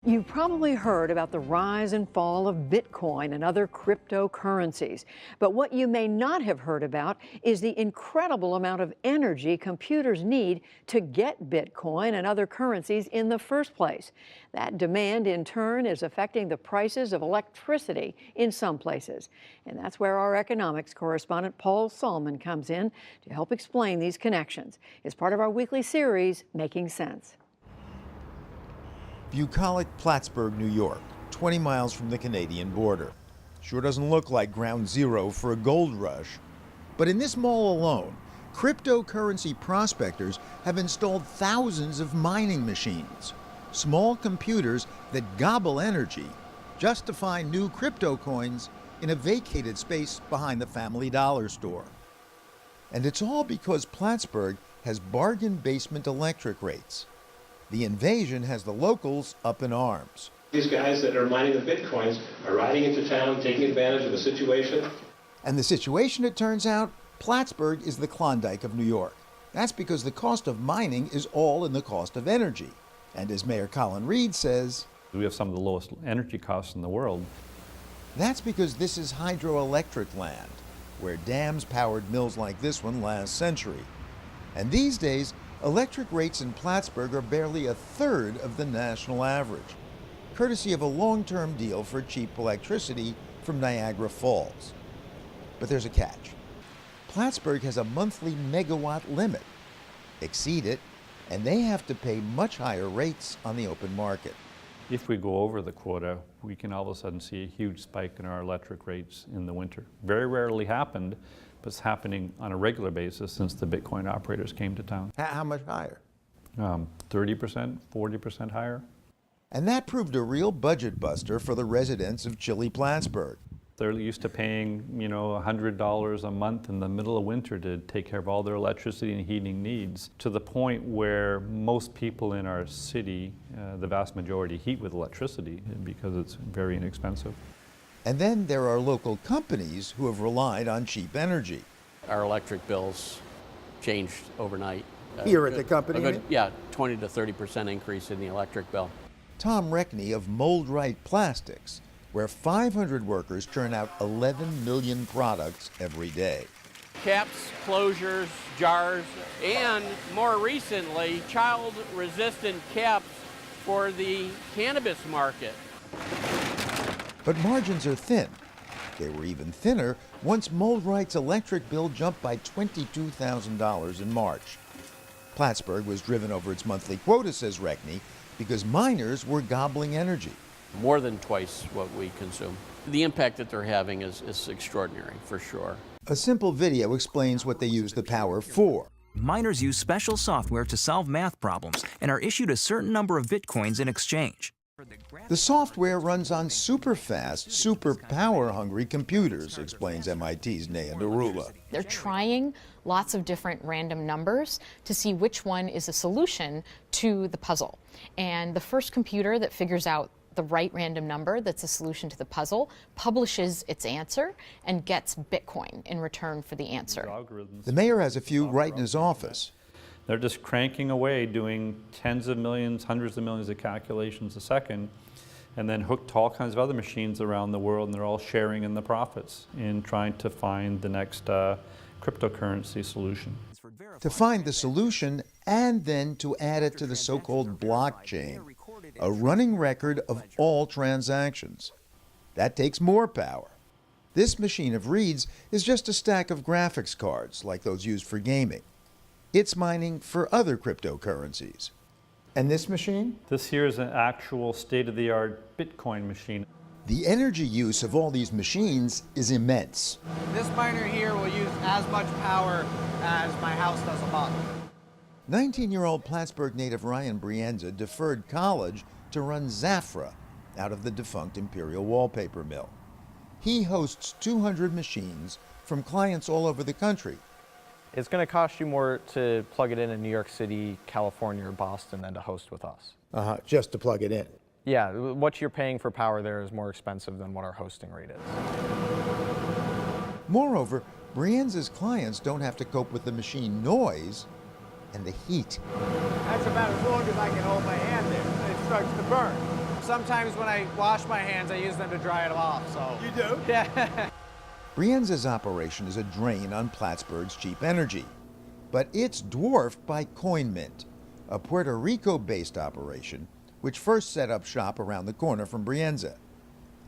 You've probably heard about the rise and fall of Bitcoin and other cryptocurrencies. But what you may not have heard about is the incredible amount of energy computers need to get Bitcoin and other currencies in the first place. That demand, in turn, is affecting the prices of electricity in some places. And that's where our economics correspondent, Paul Solman, comes in to help explain these connections. It's part of our weekly series, Making Sense. Bucolic, Plattsburgh, New York, 20 miles from the Canadian border. Sure doesn't look like ground zero for a gold rush. But in this mall alone, cryptocurrency prospectors have installed thousands of mining machines, small computers that gobble energy just to find new crypto coins in a vacated space behind the Family Dollar store. And it's all because Plattsburgh has bargain basement electric rates. The invasion has the locals up in arms. These guys that are mining the bitcoins are riding into town, taking advantage of the situation. And the situation, it turns out, Plattsburgh is the Klondike of New York. That's because the cost of mining is all in the cost of energy. And as Mayor Colin Reed says, we have some of the lowest energy costs in the world. That's because this is hydroelectric land, where dams powered mills like this one last century. And these days, electric rates in Plattsburgh are barely a third of the national average, courtesy of a long-term deal for cheap electricity from Niagara Falls. But there's a catch. Plattsburgh has a monthly megawatt limit. Exceed it, and they have to pay much higher rates on the open market. If we go over the quota, we can all of a sudden see a huge spike in our electric rates in the winter. Very rarely happened, but it's happening on a regular basis since the Bitcoin operators came to town. How much higher? 30%, 40% higher. And that proved a real budget buster for the residents of chilly Plattsburgh. They're used to paying, $100 a month in the middle of winter to take care of all their electricity and heating needs, to the point where most people in our city, the vast majority, heat with electricity because it's very inexpensive. And then there are local companies who have relied on cheap energy. Our electric bills changed overnight. Here at the company? 20 to 30% increase in the electric bill. Tom Reckney of Mold Right Plastics, where 500 workers churn out 11 million products every day. Caps, closures, jars, and more recently, child-resistant caps for the cannabis market. But margins are thin. They were even thinner once Mold Right's electric bill jumped by $22,000 in March. Plattsburgh was driven over its monthly quota, says Reckney, because miners were gobbling energy. More than twice what we consume. The impact that they're having is extraordinary, for sure. A simple video explains what they use the power for. Miners use special software to solve math problems and are issued a certain number of bitcoins in exchange. The software runs on super-fast, super power-hungry computers, explains MIT's Naya Narula. They're trying lots of different random numbers to see which one is a solution to the puzzle. And the first computer that figures out the right random number that's a solution to the puzzle publishes its answer and gets Bitcoin in return for the answer. The mayor has a few right in his office. They're just cranking away, doing tens of millions, hundreds of millions of calculations a second, and then hooked to all kinds of other machines around the world, and they're all sharing in the profits in trying to find the next cryptocurrency solution. To find the solution and then to add it to the so-called blockchain, a running record of all transactions. That takes more power. This machine of Reed's is just a stack of graphics cards like those used for gaming. It's mining for other cryptocurrencies. And this machine? This here is an actual state-of-the-art Bitcoin machine. The energy use of all these machines is immense. This miner here will use as much power as my house does a month. 19-year-old Plattsburgh native Ryan Brienza deferred college to run Zafra out of the defunct Imperial Wallpaper Mill. He hosts 200 machines from clients all over the country. It's going to cost you more to plug it in New York City, California, or Boston than to host with us. Just to plug it in. Yeah, what you're paying for power there is more expensive than what our hosting rate is. Moreover, Brienza's clients don't have to cope with the machine noise and the heat. That's about as long as I can hold my hand there. It starts to burn. Sometimes when I wash my hands, I use them to dry it off, so. You do? Yeah. Brienza's operation is a drain on Plattsburgh's cheap energy, but it's dwarfed by CoinMint, a Puerto Rico-based operation which first set up shop around the corner from Brienza,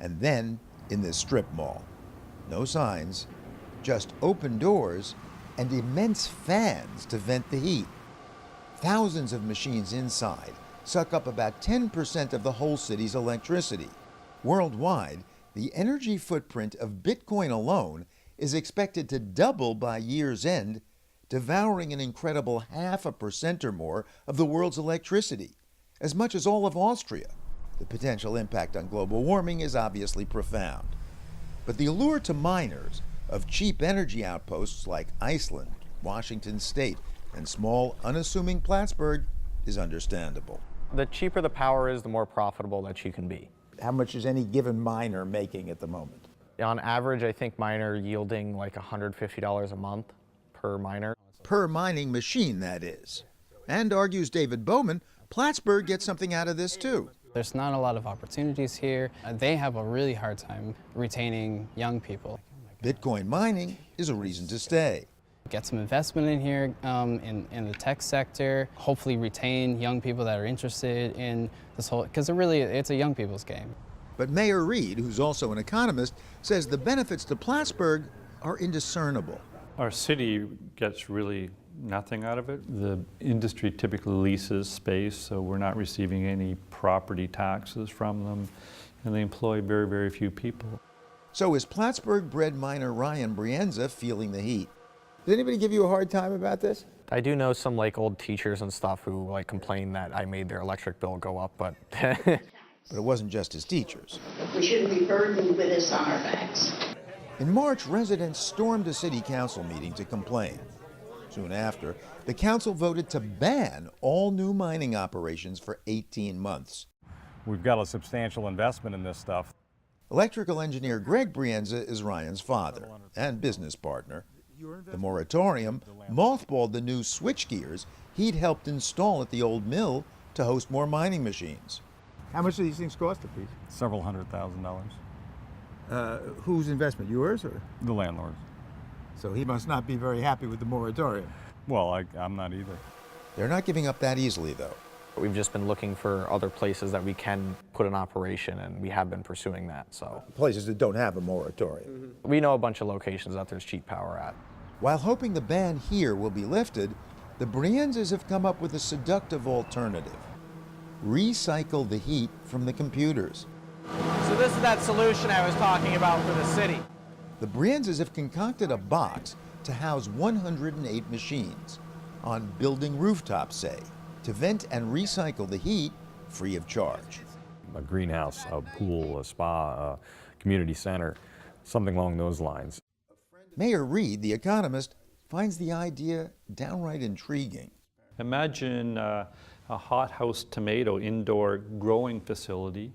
and then in this strip mall. No signs, just open doors and immense fans to vent the heat. Thousands of machines inside suck up about 10% of the whole city's electricity. Worldwide, the energy footprint of Bitcoin alone is expected to double by year's end, devouring an incredible 0.5% or more of the world's electricity, as much as all of Austria. The potential impact on global warming is obviously profound. But the allure to miners of cheap energy outposts like Iceland, Washington State, and small, unassuming Plattsburgh is understandable. The cheaper the power is, the more profitable that you can be. How much is any given miner making at the moment? On average, I think mine are yielding like $150 a month per miner. Per mining machine, that is. And argues David Bowman, Plattsburgh gets something out of this too. There's not a lot of opportunities here. They have a really hard time retaining young people. Bitcoin mining is a reason to stay. Get some investment in here in the tech sector, hopefully retain young people that are interested in this whole, because it's a young people's game. But Mayor Reed, who's also an economist, says the benefits to Plattsburgh are indiscernible. Our city gets really nothing out of it. The industry typically leases space, so we're not receiving any property taxes from them, and they employ very, very few people. So is Plattsburgh-bred miner Ryan Brienza feeling the heat? Did anybody give you a hard time about this? I do know some like old teachers and stuff who like complain that I made their electric bill go up, but But it wasn't just his teachers. We shouldn't be burdened with this on our backs. In March, residents stormed a city council meeting to complain. Soon after, the council voted to ban all new mining operations for 18 months. We've got a substantial investment in this stuff. Electrical engineer Greg Brienza is Ryan's father and business partner. The moratorium mothballed the new switchgears he'd helped install at the old mill to host more mining machines. How much do these things cost a piece? Several $100,000. Whose investment, yours or? The landlords. So he must not be very happy with the moratorium. Well, I'm not either. They're not giving up that easily, though. we've just been looking for other places that we can put an operation, and we have been pursuing that. So places that don't have a moratorium. We know a bunch of locations that there's cheap power at. While hoping the ban here will be lifted, the Brienzas have come up with a seductive alternative. Recycle the heat from the computers. So this is that solution I was talking about for the city. The Brienzas have concocted a box to house 108 machines on building rooftops, say, to vent and recycle the heat free of charge. A greenhouse, a pool, a spa, a community center, something along those lines. Mayor Reed, the economist, finds the idea downright intriguing. Imagine a hothouse tomato indoor growing facility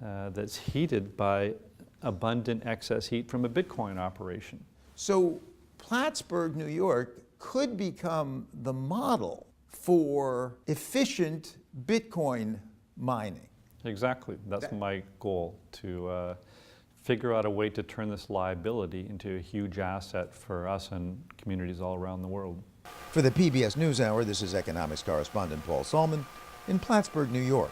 that's heated by abundant excess heat from a Bitcoin operation. So Plattsburgh, New York could become the model for efficient Bitcoin mining. Exactly. That's my goal, to figure out a way to turn this liability into a huge asset for us and communities all around the world. For the PBS NewsHour, this is economics correspondent Paul Solman in Plattsburgh, New York.